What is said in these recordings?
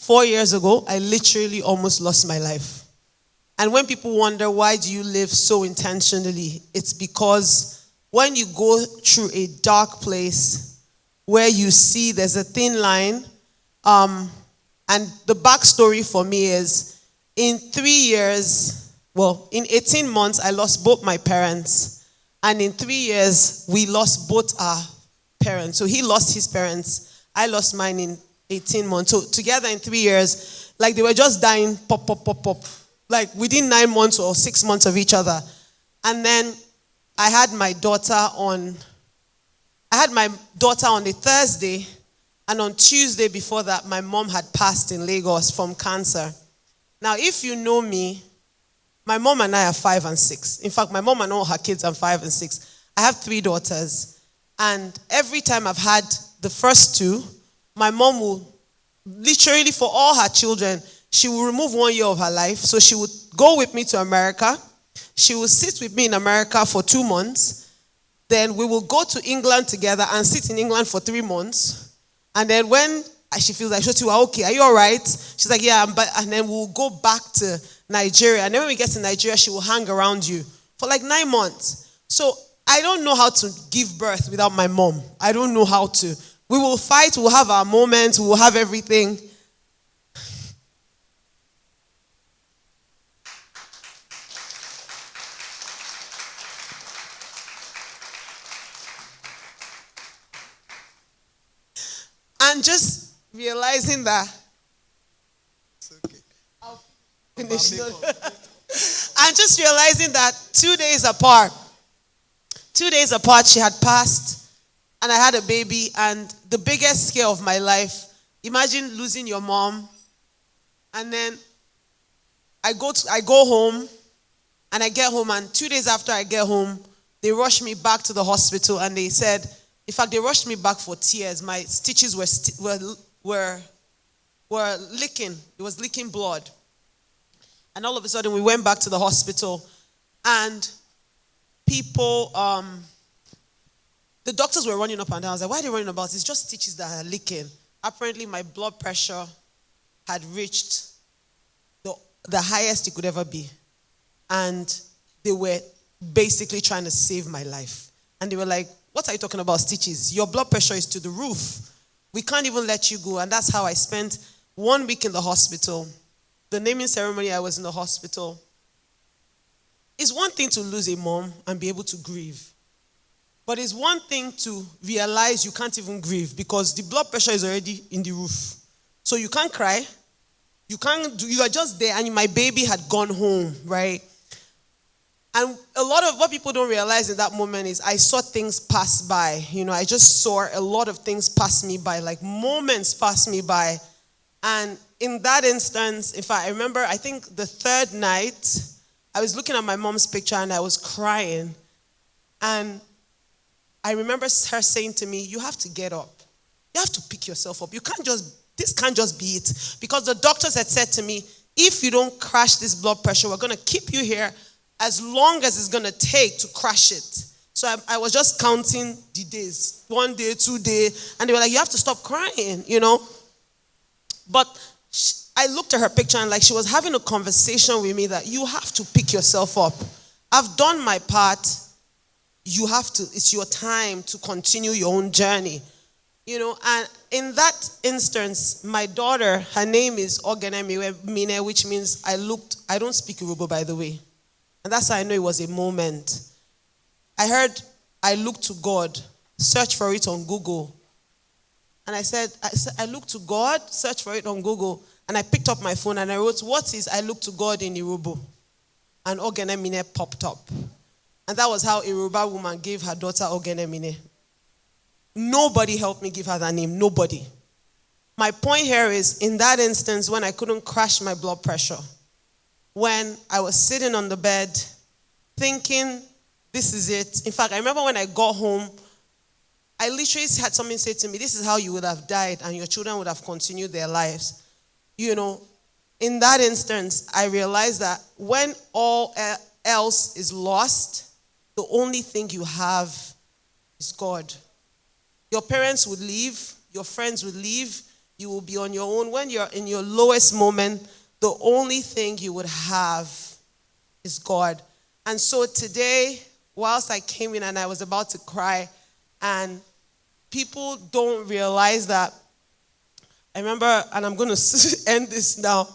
4 years ago, I literally almost lost my life. And when people wonder, why do you live so intentionally? It's because when you go through a dark place where you see there's a thin line, and the backstory for me is in 18 months, I lost both my parents. And in 3 years, we lost both our parents. So he lost his parents. I lost mine in 18 months. So together in 3 years, like they were just dying, pop, pop, pop, pop. Like within 9 months or 6 months of each other. And then I had my daughter on a Thursday. And on Tuesday before that, my mom had passed in Lagos from cancer. Now, if you know me, my mom and I are 5 and 6. In fact, my mom and all her kids are 5 and 6. I have 3 daughters. And every time I've had the first 2, my mom will, literally for all her children, she will remove 1 year of her life. So she would go with me to America. She will sit with me in America for 2 months. Then we will go to England together and sit in England for 3 months. And then when she feels like, Shoti, are okay? Are you all right? She's like, yeah. And then we'll go back to Nigeria. And then when we get to Nigeria, she will hang around you for like 9 months. So I don't know how to give birth without my mom. I don't know how to. We will fight. We'll have our moments. We will have everything. And just realizing that it's okay. I'll finish. And just realizing that 2 days apart, she had passed, and I had a baby. And the biggest scare of my life, imagine losing your mom, and then I go home, and I get home, and 2 days after I get home, they rush me back to the hospital, and they said. In fact, they rushed me back for tears. My stitches were leaking. It was leaking blood. And all of a sudden, we went back to the hospital. And people, the doctors were running up and down. I was like, why are they running about? It's just stitches that are leaking. Apparently, my blood pressure had reached the highest it could ever be. And they were basically trying to save my life. And they were like, what are you talking about, stitches? Your blood pressure is to the roof. We can't even let you go. And that's how I spent 1 week in the hospital. The naming ceremony, I was in the hospital. It's one thing to lose a mom and be able to grieve. But it's one thing to realize you can't even grieve because the blood pressure is already in the roof. So you can't cry. You are just there, and my baby had gone home, right? And a lot of what people don't realize in that moment is I saw things pass by. I just saw a lot of things pass me by, like moments pass me by. And in that instance, in fact, I remember, I think the third night, I was looking at my mom's picture and I was crying. And I remember her saying to me, you have to get up. You have to pick yourself up. This can't just be it. Because the doctors had said to me, if you don't crash this blood pressure, we're going to keep you here as long as it's going to take to crash it. So I was just counting the days. 1 day, 2 days. And they were like, you have to stop crying, But I looked at her picture and like she was having a conversation with me that you have to pick yourself up. I've done my part. You have to. It's your time to continue your own journey. And in that instance, my daughter, her name is Ogenemine, which means I don't speak Yoruba, by the way. And that's how I know it was a moment. I looked to God, search for it on Google. And I said, I looked to God, search for it on Google. And I picked up my phone and I wrote, what is I look to God in Yoruba? And Ogenemine popped up. And that was how a Yoruba woman gave her daughter Ogenemine. Nobody helped me give her that name. Nobody. My point here is, in that instance, when I couldn't crash my blood pressure, when I was sitting on the bed thinking, this is it. In fact, I remember when I got home, I literally had something say to me, this is how you would have died and your children would have continued their lives. In that instance, I realized that when all else is lost, the only thing you have is God. Your parents would leave, your friends would leave, You will be on your own. When you're in your lowest moment, the only thing you would have is God. And so today, whilst I came in and I was about to cry, and people don't realize that, I remember, and I'm going to end this now,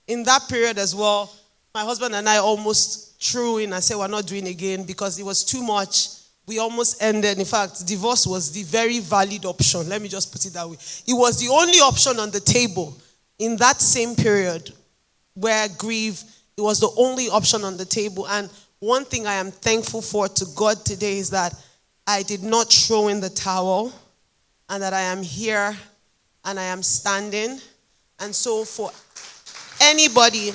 in that period as well, my husband and I almost threw in and said we're not doing again because it was too much. We almost ended. In fact, divorce was the very valid option. Let me just put it that way. It was the only option on the table in that same period where grief, it was the only option on the table. And one thing I am thankful for to God today is that I did not throw in the towel and that I am here and I am standing. And so for anybody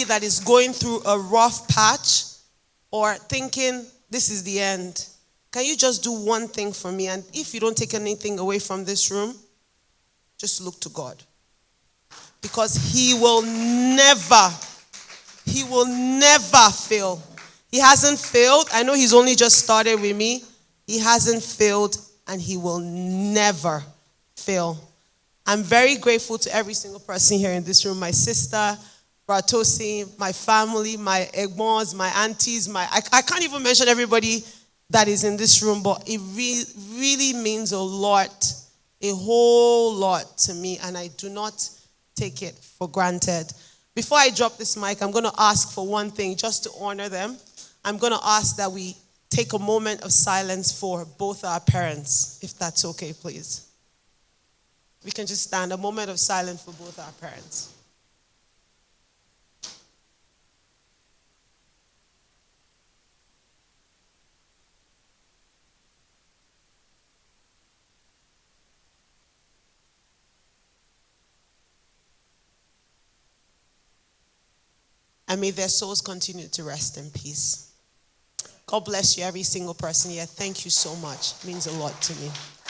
that is going through a rough patch or thinking this is the end, can you just do one thing for me? And if you don't take anything away from this room, just look to God. Because he will never fail. He hasn't failed. I know he's only just started with me. He hasn't failed and he will never fail. I'm very grateful to every single person here in this room. My sister, Bratosi, my family, my egbons, my aunties, I can't even mention everybody that is in this room, but it really means a lot, a whole lot to me, and I do not take it for granted. Before I drop this mic, I'm going to ask for one thing, just to honor them. I'm going to ask that we take a moment of silence for both our parents, if that's okay, please. We can just stand, a moment of silence for both our parents. And may their souls continue to rest in peace. God bless you, every single person here. Thank you so much. It means a lot to me.